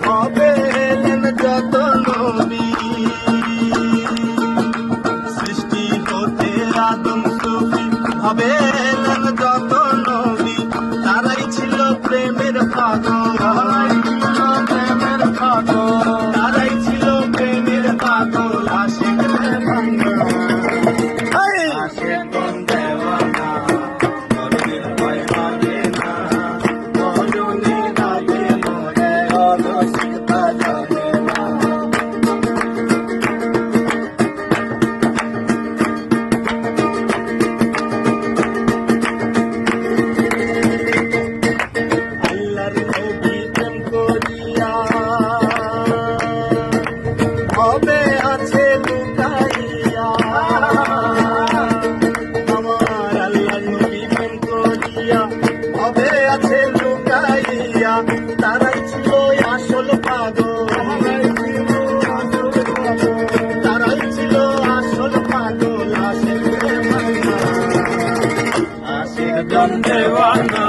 হবেন যত নবী তারাই ছিল প্রেমের পাগল, তারাই ছিল প্রেমের পাগল। আশিক আশিক দেওয়ানা নবীর ভয় লাগে না, মরণে লাগে মরে অলসিতা জানে না। হবে আছে লুকাইয়া আমার আল্লাহ নবী প্রেম করিয়া, হবে আছে লুকাইয়া তারাই ছিল আসল পাগল, তারাই ছিল আসল পাগল। আশিক দেওয়ানা